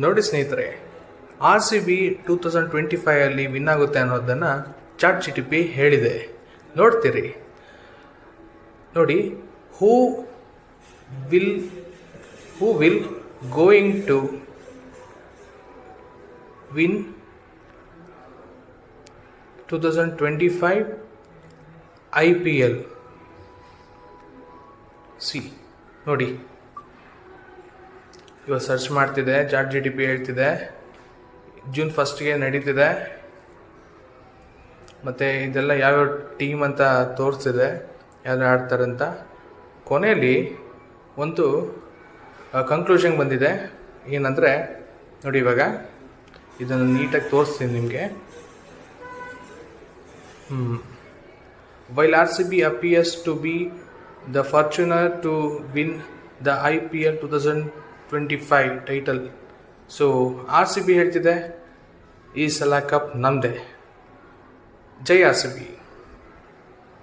ನೋಡಿ ಸ್ನೇಹಿತರೆ, RCB 2025 win ಆಗುತ್ತೆ ಅನ್ನೋದನ್ನು ChatGPT ಹೇಳಿದೆ. ನೋಡ್ತೀರಿ ನೋಡಿ. Who will going to win 2025 IPL. ನೋಡಿ, ಇವಾಗ ಸರ್ಚ್ ಮಾಡ್ತಿದೆ, ChatGPT ಹೇಳ್ತಿದೆ June 1st ನಡೀತಿದೆ, ಮತ್ತು ಇದೆಲ್ಲ ಯಾವ್ಯಾವ ಟೀಮ್ ಅಂತ ತೋರಿಸ್ತಿದೆ, ಯಾರು ಆಡ್ತಾರಂತ. ಕೊನೆಯಲ್ಲಿ ಒಂದು ಕನ್ಕ್ಲೂಷನ್ ಬಂದಿದೆ. ಏನಂದರೆ ನೋಡಿ, ಇವಾಗ ಇದನ್ನು ನೀಟಾಗಿ ತೋರಿಸ್ತೀನಿ ನಿಮಗೆ. While RCB appears to be the fortunate to win the IPL 2025 title, so RCB ಹೇಳ್ತಿದೆ ಈ ಸಲ ಕಪ್ ನಮ್ಮದೇ. ಜೈ RCB.